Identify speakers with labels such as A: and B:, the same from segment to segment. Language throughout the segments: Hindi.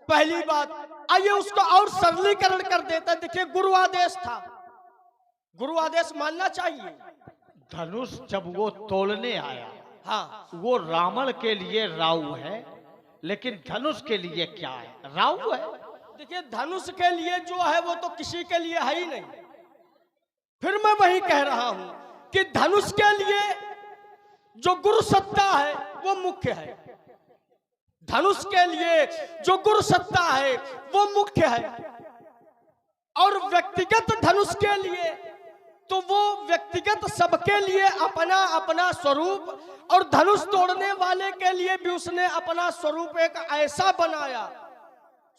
A: पहली बात। आइए उसको और सरलीकरण कर देता। देखिए गुरु आदेश था, गुरु आदेश मानना चाहिए।
B: धनुष जब वो तोड़ने आया,
A: हाँ,
B: वो रावण के लिए राव है, लेकिन धनुष के लिए क्या है? राव है।
A: देखिए धनुष के लिए जो है वो तो किसी के लिए है ही नहीं। फिर मैं वही कह रहा हूं कि धनुष के लिए जो गुरु सत्ता है वो मुख्य है। धनुष के लिए जो गुरु सत्ता है वो मुख्य है। और व्यक्तिगत धनुष के लिए तो वो व्यक्तिगत सबके लिए अपना अपना स्वरूप, और धनुष तोड़ने वाले के लिए भी उसने अपना स्वरूप एक ऐसा बनाया,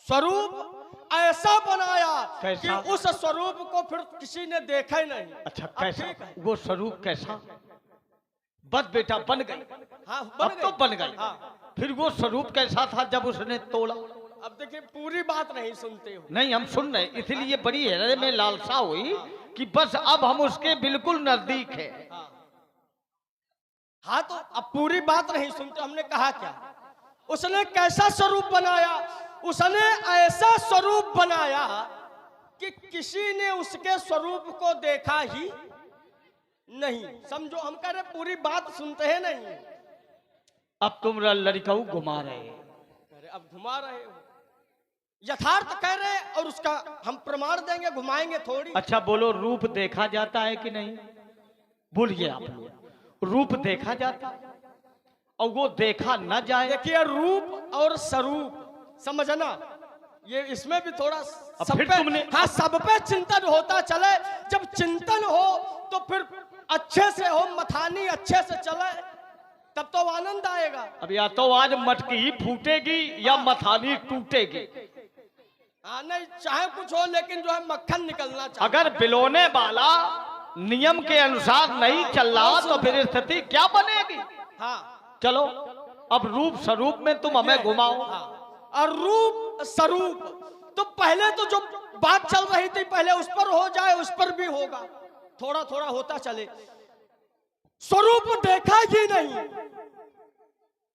A: स्वरूप ऐसा बनाया कि उस स्वरूप को फिर किसी ने देखा ही नहीं।
B: अच्छा कैसा वो स्वरूप? कैसा? बस बेटा बन गई।
A: हाँ
B: अब तो बन गई।
A: हाँ।
B: फिर वो स्वरूप कैसा था जब उसने तोड़ा?
A: अब देखिए पूरी बात नहीं सुनते हो।
B: नहीं हम सुन रहे, इसलिए बड़ी हृदय में लालसा हुई कि बस अब हम उसके बिल्कुल नजदीक है।
A: हाँ तो अब पूरी बात नहीं सुनते। हमने कहा क्या? उसने कैसा स्वरूप बनाया? उसने ऐसा स्वरूप बनाया कि किसी ने उसके स्वरूप को देखा ही नहीं। समझो, हम कह रहे पूरी बात सुनते हैं नहीं।
B: अब तुम लड़काऊ घुमा रहे हो।
A: अरे अब घुमा रहे हो, यथार्थ कह रहे और उसका हम प्रमाण देंगे, घुमाएंगे थोड़ी।
B: अच्छा बोलो, रूप देखा जाता है कि नहीं? बोलिए आप लोग, रूप देखा जाता है और वो देखा न जाए?
A: देखिए रूप और स्वरूप समझना, ये इसमें भी थोड़ा सब
B: फिर
A: पे,
B: तुमने
A: हाँ सब पे चिंतन होता चले। जब चिंतन हो तो फिर अच्छे से हो, मथानी अच्छे से चले, तब तो आनंद आएगा।
B: अब या तो आज मटकी फूटेगी या मथानी टूटेगी।
A: हाँ नहीं, चाहे कुछ हो लेकिन जो है मक्खन निकलना चाहिए।
B: अगर बिलोने वाला नियम के अनुसार नहीं चल रहा तो फिर स्थिति क्या बनेगी?
A: हाँ
B: चलो अब रूप स्वरूप में तुम हमें घुमाओ।
A: हाँ। और रूप स्वरूप तो पहले तो जो बात चल रही थी पहले उस पर हो जाए, उस पर भी होगा, थोड़ा थोड़ा होता चले। स्वरूप देखा ही नहीं,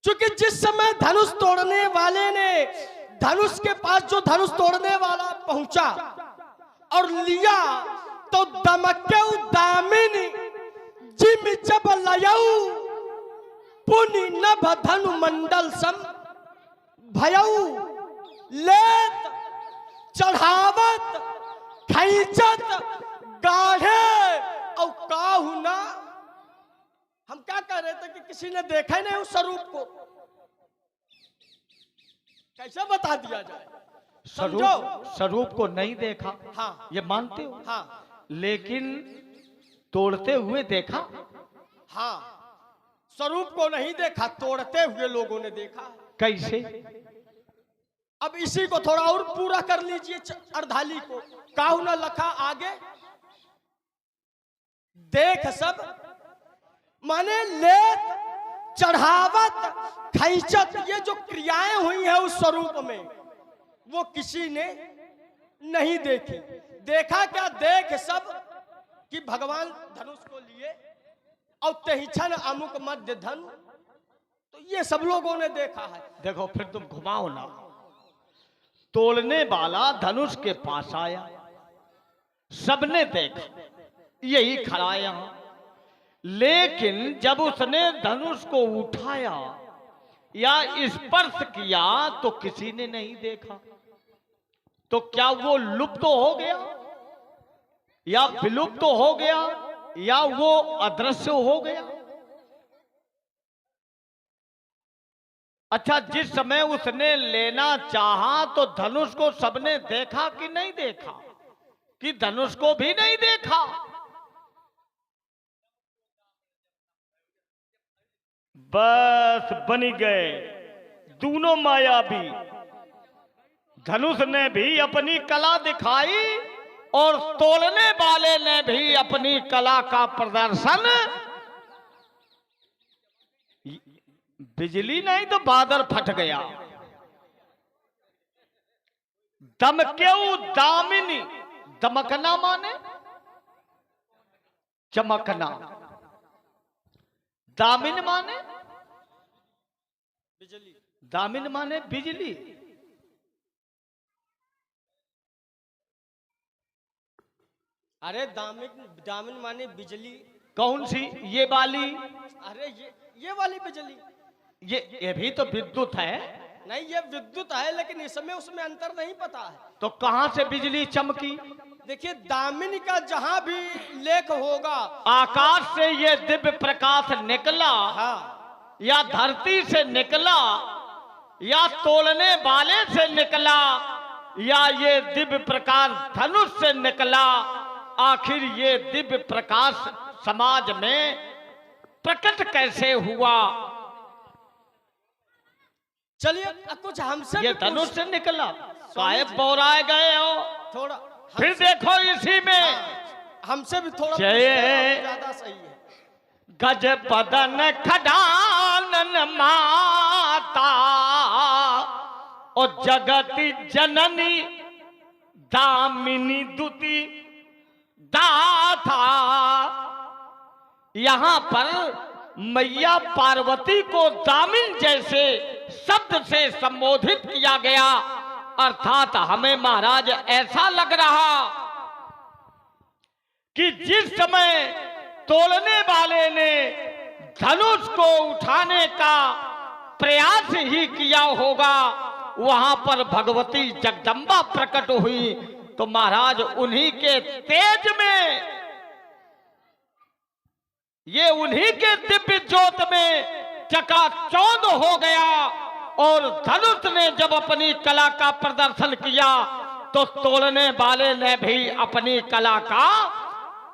A: क्योंकि जिस समय धनुष तोड़ने वाले ने, धनुष के पास जो धनुष तोड़ने वाला पहुंचा और लिया तो दमक्यौ दामिनी जिम जब लयऊ पुनि नभ धनु मंडल सम भयऊ लेत चढ़ावत खैचत गाढ़े और काहू ना। हम क्या कह रहे थे कि किसी ने देखा ही नहीं उस स्वरूप को, कैसे बता दिया जाए?
B: स्वरूप को नहीं देखा,
A: हाँ
B: ये मानते हो?
A: हाँ,
B: लेकिन तोड़ते हुए देखा।
A: हाँ स्वरूप को नहीं देखा, तोड़ते हुए लोगों ने देखा।
B: कैसे?
A: अब इसी को थोड़ा और पूरा कर लीजिए अर्धाली को। काहू न लखा आगे देख सब, माने लेत चढ़ावत खैचत, ये जो क्रियाएं हुई है उस स्वरूप में वो किसी ने नहीं देखी। देखा क्या? देख सब कि भगवान धनुष को लिए और तेहिछन अमुक मध्य धन, तो ये सब लोगों ने देखा है।
B: देखो फिर तुम घुमाओ ना। तोड़ने वाला धनुष के पास आया, सबने देखा, यही खड़ा यहां, लेकिन जब उसने धनुष को उठाया या स्पर्श किया तो किसी ने नहीं देखा। तो क्या वो लुप्त हो गया या विलुप्त हो गया या वो अदृश्य हो गया? अच्छा, जिस समय उसने लेना चाहा तो धनुष को सबने देखा कि नहीं देखा? कि धनुष को भी नहीं देखा? बस बनी गए दोनों मायावी। धनुष ने भी अपनी कला दिखाई और तोड़ने वाले ने भी अपनी कला का प्रदर्शन। बिजली नहीं तो बादल फट गया। दमक्यौ दामिनी, दमकना माने चमकना, दामिन माने,
A: बिजली,
B: दामिन माने बिजली।
A: अरे दामिन दामिन माने बिजली।
B: कौन सी? ये वाली?
A: अरे ये वाली बिजली।
B: ये भी तो विद्युत है।
A: नहीं, ये विद्युत है, लेकिन इसमें उसमें अंतर नहीं पता है।
B: तो कहां से बिजली चमकी?
A: देखिए, दामिनी का जहां भी लेख होगा,
B: आकाश से ये दिव्य प्रकाश निकला,
A: हाँ,
B: या धरती से निकला, या तोलने वाले से निकला, या ये दिव्य प्रकाश धनुष से निकला, आखिर ये दिव्य प्रकाश समाज में प्रकट कैसे हुआ?
A: चलिए कुछ हमसे
B: ये
A: भी
B: धनुष
A: पूछ-
B: से निकला,
A: स्वामी
B: काहे
A: जी।
B: बौराए गए हो?
A: थोड़ा
B: फिर देखो इसी में
A: हमसे भी थोड़ा
B: जय।
A: पूछते, ज्यादा सही है।
B: गज बदन खडानन माता और जगति जननी दामिनी दुति दाता। यहाँ पर मैया पार्वती को दामिन जैसे शब्द से संबोधित किया गया, अर्थात हमें महाराज ऐसा लग रहा कि जिस समय तोलने वाले ने धनुष को उठाने का प्रयास ही किया होगा, वहां पर भगवती जगदम्बा प्रकट हुई, तो महाराज उन्हीं के तेज में, ये उन्हीं के दिव्य ज्योत में चकाचौंध हो गया। और धनुष ने जब अपनी कला का प्रदर्शन किया, तो तोलने वाले ने भी अपनी कला का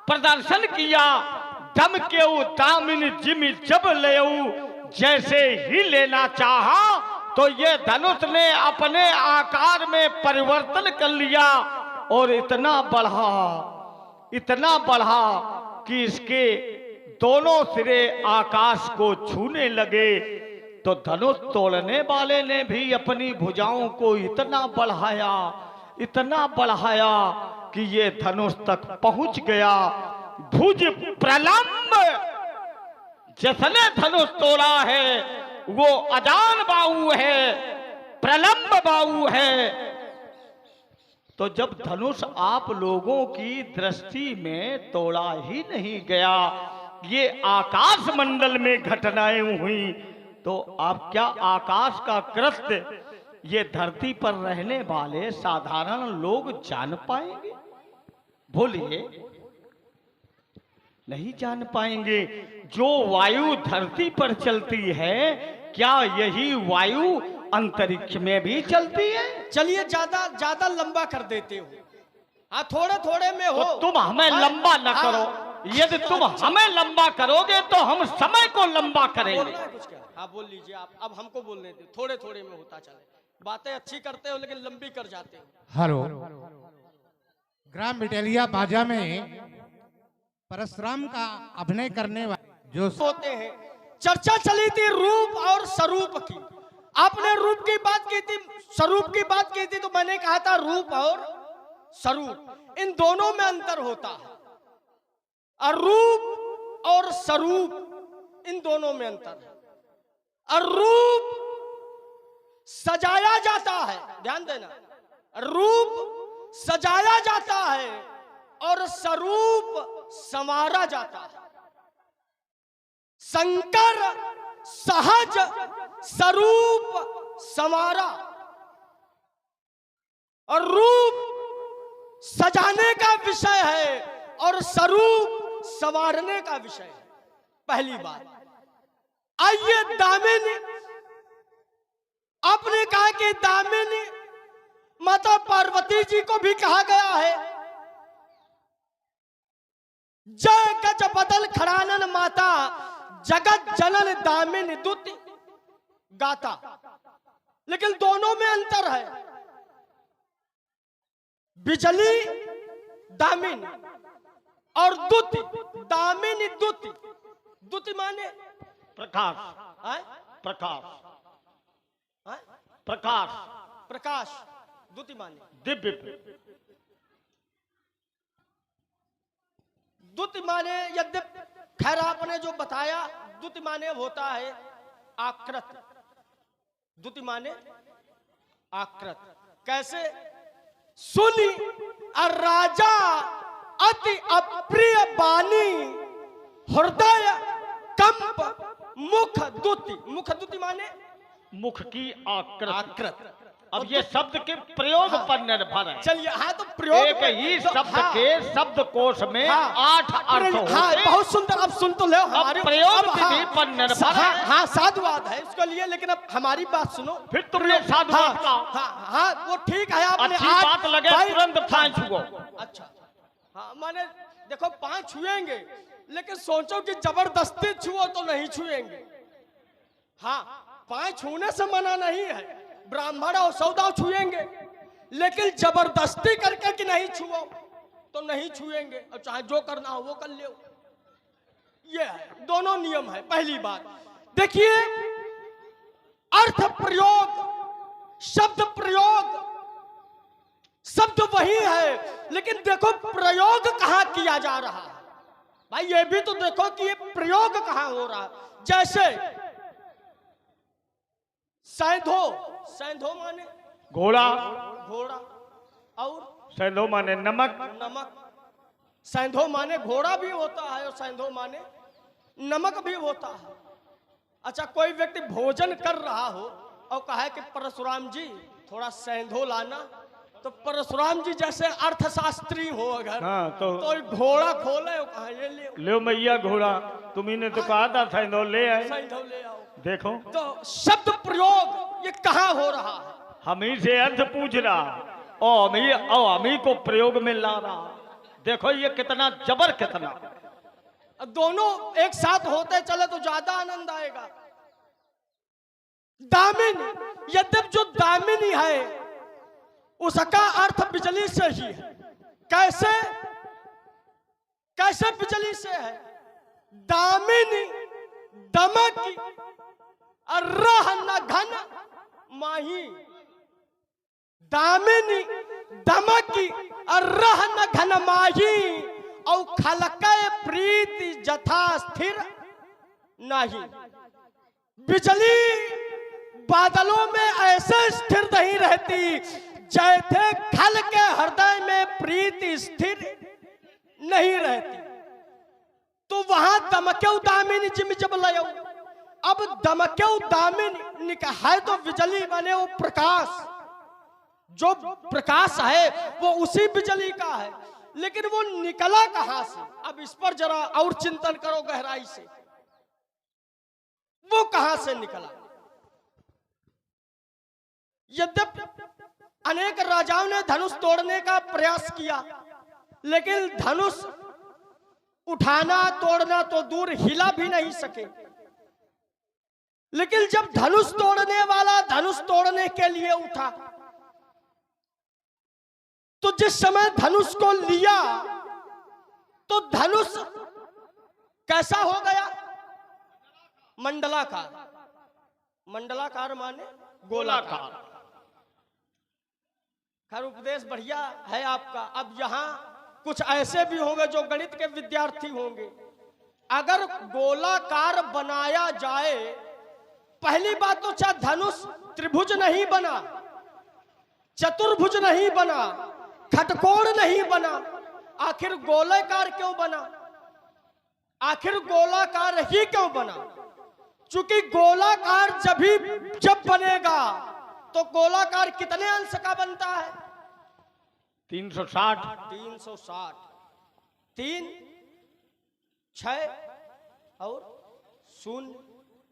B: प्रदर्शन किया। दम के दामिन जिमी जब लेऊ, जैसे ही लेना चाहा, तो ये धनुष ने अपने आकार में परिवर्तन कर लिया और इतना बढ़ा कि इसके दोनों सिरे आकाश को छूने लगे। तो धनुष तोड़ने वाले ने भी अपनी भुजाओं को इतना बढ़ाया कि ये धनुष तक पहुंच गया। भुज प्रलंब, जिसने धनुष तोड़ा है वो अजान बाहु है, प्रलंब बाहु है। तो जब धनुष आप लोगों की दृष्टि में तोड़ा ही नहीं गया, ये आकाश मंडल में घटनाएं हुई, तो आप क्या आकाश का कृत्य ये धरती पर रहने वाले साधारण लोग जान पाएंगे? बोलिए, नहीं जान पाएंगे। जो वायु धरती पर चलती है, क्या यही वायु अंतरिक्ष में भी चलती है?
A: चलिए ज्यादा लंबा कर देते हो। हाँ, थोड़े थोड़े में हो।
B: तो तुम हमें लंबा न करो। यदि तुम हमें लंबा करोगे तो हम समय को लंबा करेंगे।
A: बोलना है कुछ क्या? हाँ, बोल लीजिए आप। अब हमको बोलने दो, थोड़े थोड़े में होता चले। बातें अच्छी करते हो लेकिन लंबी कर जाते हो।
C: हेलो, ग्राम बिटेलिया बाजा में परशुराम का अभिनय करने वाले जो
A: होते हैं, चर्चा चली थी रूप और स्वरूप की। आपने रूप की बात की थी, स्वरूप की बात की थी, तो मैंने कहा था रूप और स्वरूप, इन दोनों में अंतर होता है। और रूप और स्वरूप, इन दोनों में अंतर है। और रूप सजाया जाता है, ध्यान देना, रूप सजाया जाता है और स्वरूप संवारा जाता है। शंकर सहज स्वरूप संवारा, और रूप सजाने का विषय है और स्वरूप संवारने का विषय है। पहली बात, आइए दामिनी, आपने कहा कि दामिनी माता पार्वती जी को भी कहा गया है जय गज बदल खड़ानन माता, जगत जनन दामिनी दुति गाता। लेकिन दोनों में अंतर है। बिजली दामिनी और दुति, दामिनी दुति। दुति माने
B: प्रकाश,
A: आए?
B: प्रकाश,
A: आए?
B: प्रकाश,
A: प्रकाश। दुति माने
B: दिव्य।
A: दुति माने, यद्यप खैर आपने जो बताया, दुति माने होता है आकृत। दुति माने आकृत। कैसे? सुनी और राजा अति अप्रिय बानी हृदय कंप मुख दुति माने
B: मुख की आकृति।
A: आकृत।
B: अब ये शब्द के प्रयोग पर निर्भर है।
A: चलिए, हाँ तो प्रयोग
B: एक ही शब्द के शब्दकोश में 8 अर्थ होते
A: हाँ,
B: हैं।
A: बहुत सुंदर। अब सुन तो लो हमारे
B: प्रयोग विधि पर निर्भर है।
A: हाँ, साधुवाद है उसके लिए, लेकिन अब हमारी बात सुनो।
B: फिर तुमने साधुवाद का
A: हाँ, वो ठीक है। आपने
B: अच्छी बात लगे तुरंत 5 छुओ।
A: अच्छा, हाँ, माने देखो 5 छुएंगे, लेकिन सोचो कि जबरदस्ती छुओ तो नहीं छुएंगे। हाँ, 5 छूने से मना नहीं है, ब्राह्मण और सौदा छुएंगे, लेकिन जबरदस्ती करके कि नहीं छुओ तो नहीं छुएंगे, और चाहे जो करना हो वो कर ले। ये है, दोनों नियम है। पहली बात देखिए, अर्थ प्रयोग, शब्द प्रयोग, शब्द वही है, लेकिन देखो प्रयोग कहां किया जा रहा है। भाई ये भी तो देखो कि ये प्रयोग कहां हो रहा है। जैसे सैंधो माने
B: घोड़ा,
A: घोड़ा, और
B: सैंधो माने नमक।
A: सैंधो माने घोड़ा भी होता है और सैंधो माने नमक भी होता है। अच्छा, कोई व्यक्ति भोजन कर रहा हो और कहा कि परशुराम जी थोड़ा सैंधो लाना, तो परशुराम जी जैसे अर्थशास्त्री हो अगर,
B: हाँ, तो
A: घोड़ा खोले और कहा ये ले
B: मैया घोड़ा, तुम्ही ने तो कहा था सैंधो ले आए।
A: सैंधो ले आओ।
B: देखो
A: तो शब्द प्रयोग ये कहाँ हो रहा है?
B: हम ही से अर्थ पूछ रहा और हम ही को प्रयोग में ला रहा। देखो ये कितना जबर, कितना
A: दोनों एक साथ होते चले तो ज्यादा आनंद आएगा। दामिनी, यद्यप जो दामिनी है उसका अर्थ बिजली से ही है। कैसे कैसे बिजली से है? दामिनी दमकी रहन घन माही, दामिनी दमकी रहन घन माही, और खलकै प्रीति जथा स्थिर नहीं। बिजली बादलों में ऐसे स्थिर नहीं रहती जैसे खल के हृदय में प्रीति स्थिर नहीं रहती। तो वहां दमक्यौ दामिनी जिम जब लयो। अब दमक्यौ दामिनी है तो बिजली माने वो प्रकाश, जो प्रकाश है वो उसी बिजली का है, लेकिन वो निकला कहां से? अब इस पर जरा और चिंतन करो गहराई से, वो कहां से निकला? यद्यपि अनेक राजाओं ने धनुष तोड़ने का प्रयास किया, लेकिन धनुष उठाना तोड़ना तो दूर, हिला भी नहीं सके। लेकिन जब धनुष तोड़ने वाला धनुष तोड़ने के लिए उठा, तो जिस समय धनुष को लिया तो धनुष कैसा हो गया? मंडलाकार। मंडलाकार माने गोलाकार। खैर उपदेश बढ़िया है आपका। अब यहां कुछ ऐसे भी होंगे जो गणित के विद्यार्थी होंगे। अगर गोलाकार बनाया जाए, पहली बात तो चाहे धनुष त्रिभुज नहीं बना, चतुर्भुज नहीं बना, खटकोण नहीं बना, आखिर गोलाकार क्यों बना? आखिर गोलाकार ही क्यों बना? चूंकि गोलाकार जब बनेगा तो गोलाकार कितने अंश का बनता है?
B: 360।
A: 360, 3, 6 और 0।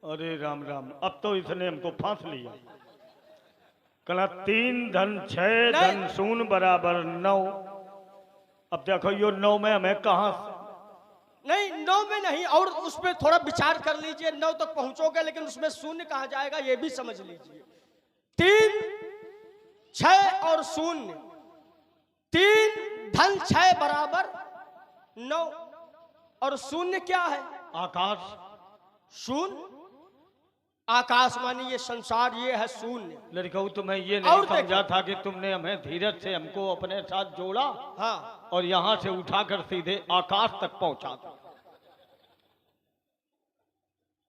B: अरे राम राम, अब तो इसने हमको फांस लिया। कला 3 धन 6 धन 0 बराबर 9। अब देखो यो 9 में हमें कहां?
A: नहीं, 9 में नहीं, और उसमें थोड़ा विचार कर लीजिए। 9 तक पहुंचोगे, लेकिन उसमें 0 कहा जाएगा, ये भी समझ लीजिए। 3, 6 और 0, 3 धन 6 बराबर 9, और 0 क्या है?
B: आकाश।
A: 0 आकाश मानी ये संसार, ये है 0।
B: लड़का तुम्हें ये नहीं समझा था कि तुमने हमें धीरज से हमको अपने साथ जोड़ा,
A: हाँ, और
B: यहां से उठाकर सीधे आकाश तक पहुंचा था।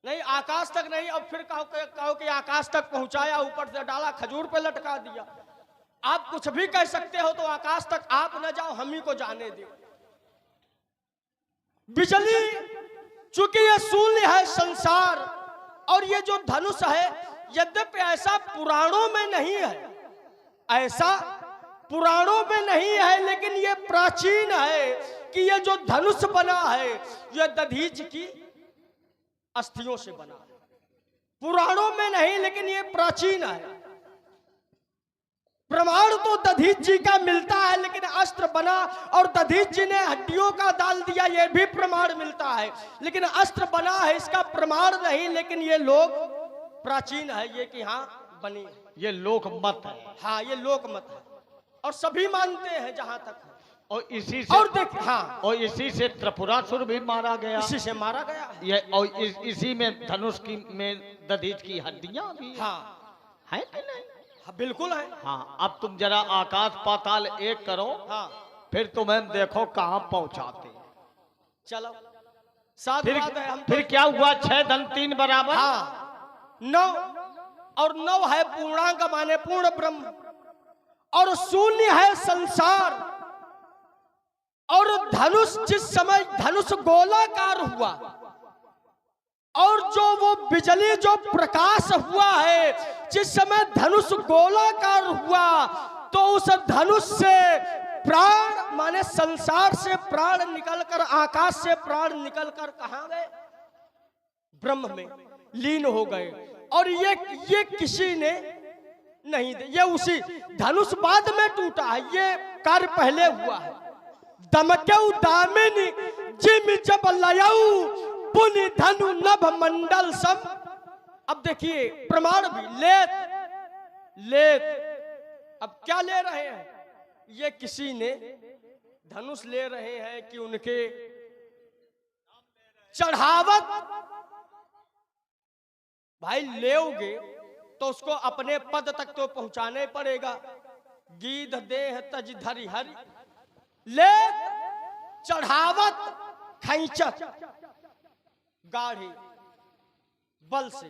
A: नहीं, आकाश तक नहीं। अब फिर कहो कि आकाश तक पहुंचाया, ऊपर से डाला, खजूर पे लटका दिया। आप कुछ भी कह सकते हो, तो आकाश तक आप न जाओ, हम ही को जाने दो। बिजली, चूंकि ये शून्य है संसार, और ये जो धनुष है यद्यपि ऐसा पुराणों में नहीं है, ऐसा पुराणों में नहीं है, लेकिन ये प्राचीन है कि ये जो धनुष बना है ये दधीच की अस्थियों से बना है। पुराणों में नहीं, लेकिन ये प्राचीन है। प्रमाण तो दधीच जी का मिलता है, लेकिन अस्त्र बना और दधीच जी ने हड्डियों का डाल दिया, ये भी प्रमाण मिलता है, लेकिन अस्त्र बना है इसका प्रमाण नहीं। लेकिन ये लोक प्राचीन है, ये कि हाँ बनी है,
B: ये लोक मत है।
A: हाँ ये लोक मत है और सभी मानते हैं जहां तक है।
B: और इसी से,
A: और देख, हाँ,
B: और इसी से त्रिपुरासुर भी मारा गया,
A: इसी से मारा गया है।
B: ये और इसी में धनुष की में दधीच की हड्डियां भी
A: हाँ
B: है कि नहीं?
A: हाँ बिल्कुल है।
B: हाँ, अब तुम जरा आकाश पाताल एक करो,
A: हाँ
B: फिर तुम्हें देखो कहाँ पहुंचाते।
A: चलो सात
B: फिर
A: बात है। हम
B: फिर क्या हुआ? 6 धन 3 बराबर।
A: हाँ 9, और 9 है पूर्णांक माने पूर्ण ब्रह्म, और शून्य है संसार। और धनुष जिस समय धनुष गोलाकार हुआ, और जो वो बिजली जो प्रकाश हुआ है, जिस समय धनुष गोलाकार हुआ, तो उस धनुष से प्राण माने संसार से प्राण निकलकर, आकाश से प्राण निकलकर कहां गए? ब्रह्म में लीन हो गए। और ये किसी ने नहीं दे, ये उसी धनुष बाद में टूटा है, ये कार्य पहले हुआ है। दमकेउ दामिनी जिम जब लयऊ पुनि धनु नभ मंडल सब। अब देखिए प्रमाण भी लेत अब क्या ले रहे हैं? ये किसी ने धनुष ले रहे हैं कि उनके चढ़ावत। भाई लेओगे तो उसको अपने पद तक तो पहुंचाने पड़ेगा। गीध देह तज धरि हरि, ले चढ़ावत खैचत गाढ़ी बल से।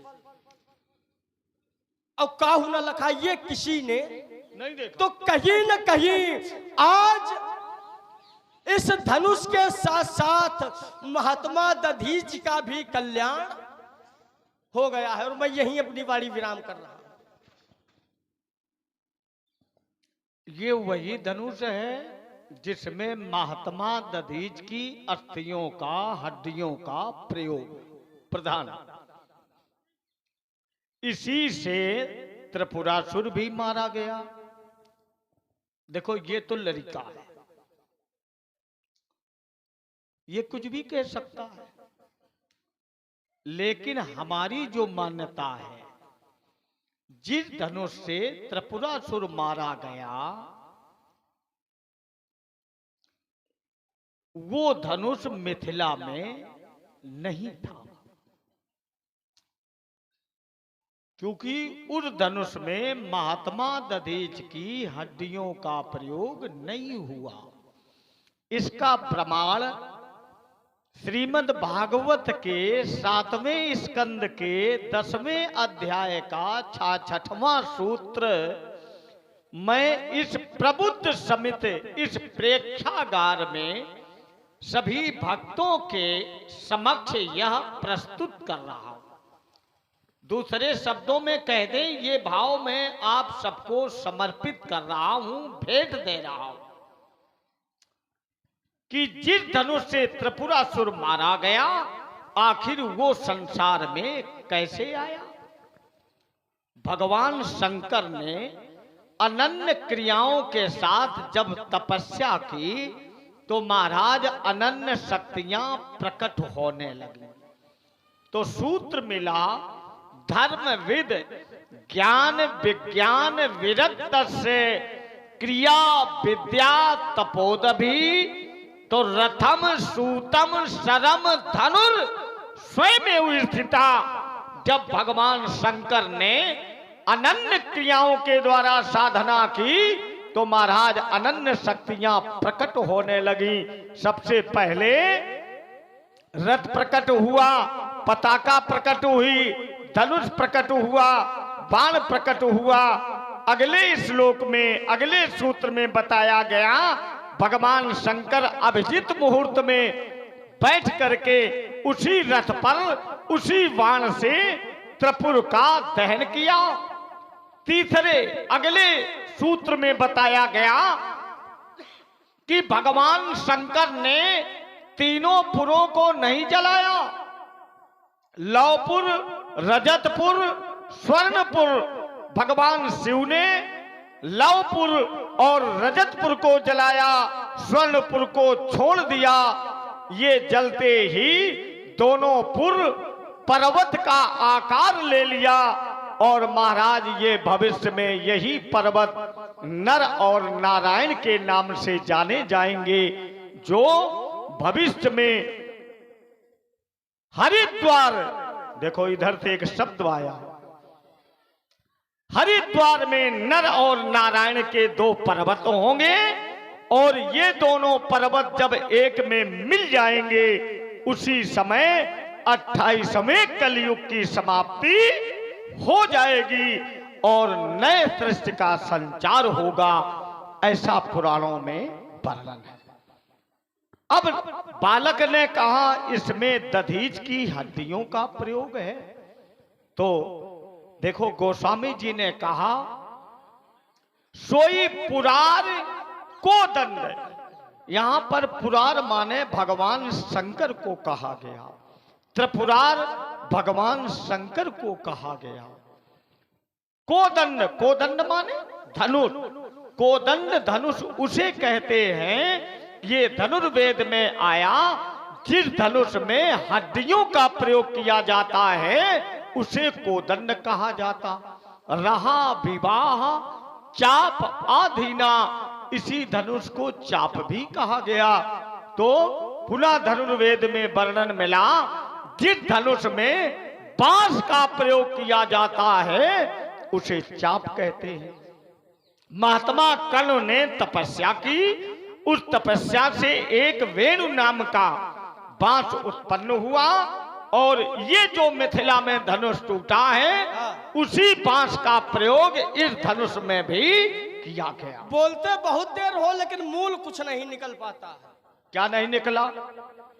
A: अब काहू न लखा, ये किसी ने
B: नहीं देखा।
A: तो कहीं न कहीं आज इस धनुष के साथ साथ महात्मा दधीच का भी कल्याण हो गया है। और मैं यहीं अपनी वाणी विराम कर रहा हूं।
B: ये वही धनुष है जिसमें महात्मा दधीच की अस्थियों का, हड्डियों का प्रयोग प्रधान। इसी से त्रिपुरासुर भी मारा गया। देखो ये तो लड़का है, ये कुछ भी कह सकता है, लेकिन हमारी जो मान्यता है, जिस धनुष से त्रिपुरासुर मारा गया, वो धनुष मिथिला में नहीं था, क्योंकि उस धनुष में महात्मा दधीच की हड्डियों का प्रयोग नहीं हुआ। इसका प्रमाण श्रीमद् भागवत के 7वें स्कंद के 10वें अध्याय का 66वां सूत्र मैं इस प्रबुद्ध समित, इस प्रेक्षागार में सभी भक्तों के समक्ष यह प्रस्तुत कर रहा हूं। दूसरे शब्दों में कह दें, ये भाव मैं आप सबको समर्पित कर रहा हूं, भेंट दे रहा हूं कि जिस धनुष से त्रिपुरासुर मारा गया, आखिर वो संसार में कैसे आया। भगवान शंकर ने अनन्य क्रियाओं के साथ जब तपस्या की, तो महाराज अनन्य शक्तियां प्रकट होने लगी। तो सूत्र मिला, धर्म विद ज्ञान विज्ञान विरक्त से क्रिया विद्या तपोदभि, तो रथम सूतम शरम धनुर स्वयं स्थिता। जब भगवान शंकर ने अनन्य क्रियाओं के द्वारा साधना की, तो महाराज अनन्य शक्तियां प्रकट होने लगी। सबसे पहले रथ प्रकट हुआ, पताका प्रकट हुई, धनुष प्रकट हुआ, बाण प्रकट हुआ। अगले श्लोक में, अगले सूत्र में बताया गया, भगवान शंकर अभिजीत मुहूर्त में बैठ करके उसी रथ पर उसी बाण से त्रिपुर का दहन किया। तीसरे अगले सूत्र में बताया गया कि भगवान शंकर ने तीनों पुरों को नहीं जलाया। लौपुर, रजतपुर, स्वर्णपुर भगवान शिव ने लौपुर और रजतपुर को जलाया, स्वर्णपुर को छोड़ दिया। ये जलते ही दोनों पुर पर्वत का आकार ले लिया और महाराज ये भविष्य में यही पर्वत नर और नारायण के नाम से जाने जाएंगे, जो भविष्य में हरिद्वार, देखो इधर से एक शब्द आया, हरिद्वार में नर और नारायण के दो पर्वत होंगे और ये दोनों पर्वत जब एक में मिल जाएंगे उसी समय 28वें कलयुग की समाप्ति हो जाएगी और नए सृष्टि का संचार होगा, ऐसा पुराणों में वर्णन है। अब बालक ने कहा इसमें दधीच की हड्डियों का प्रयोग है, तो देखो गोस्वामी जी ने कहा सोई पुरार को दंड, यहां पर पुरार माने भगवान शंकर को कहा गया, त्रिपुरार भगवान शंकर को कहा गया। कोदंड, कोदंड माने धनुष, कोदंड धनुष उसे कहते हैं, ये धनुर्वेद में आया जिस धनुष में हड्डियों का प्रयोग किया जाता है उसे कोदंड कहा जाता। रहा विवाह चाप आधीना, इसी धनुष को चाप भी कहा गया। तो पुनः धनुर्वेद में वर्णन मिला जिस धनुष में बांस का प्रयोग किया जाता है उसे चाप कहते हैं। महात्मा कर्ण ने तपस्या की, उस तपस्या से एक वेणु नाम का बांस उत्पन्न हुआ और ये जो मिथिला में धनुष टूटा है उसी बांस का प्रयोग इस धनुष में भी किया गया।
A: बोलते बहुत देर हो लेकिन मूल कुछ नहीं निकल पाता है।
B: क्या नहीं निकला?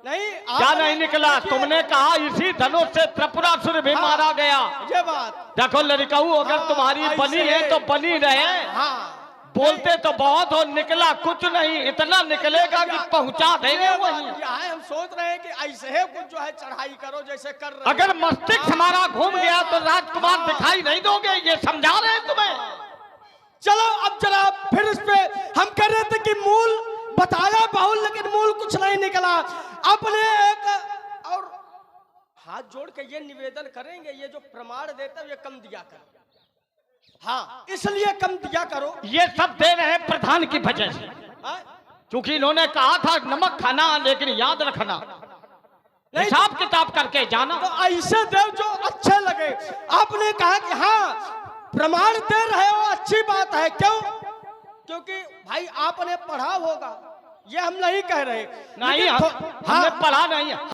A: नहीं,
B: क्या नहीं निकला? तुमने कहा इसी धनुष से त्रिपुरासुर भी मारा गया।
A: ये बात
B: देखो लड़काऊ, अगर तुम्हारी बनी है तो बनी रहे।
A: हाँ,
B: बोलते तो बहुत हो, निकला कुछ नहीं, इतना निकलेगा कि पहुंचा देंगे वहीं।
A: हम सोच रहे हैं कि ऐसे ही कुछ जो है चढ़ाई करो जैसे कर रहे।
B: अगर मस्तिष्क हमारा घूम गया तो राजकुमार दिखाई नहीं दोगे, ये समझा रहे हैं तुम्हें।
A: चलो अब जरा फिर इस पे हम कह रहे थे कि मूल बताया बहुत लेकिन मूल कुछ नहीं निकला। अपने एक और हाथ जोड़ के ये निवेदन करेंगे, ये जो प्रमाण देते हैं ये कम दिया करो। हाँ, इसलिए कम दिया करो।
B: ये सब दे रहे हैं प्रधान की वजह से, क्योंकि इन्होंने कहा था नमक खाना लेकिन याद रखना, हिसाब किताब करके जाना।
A: तो ऐसे देव जो अच्छे लगे। आपने कहा कि हाँ प्रमाण दे रहे हो, अच्छी बात है। क्यों? क्योंकि भाई आपने पढ़ा होगा, ये हम नहीं कह रहे।
B: नहीं, हमने पढ़ा नहीं है।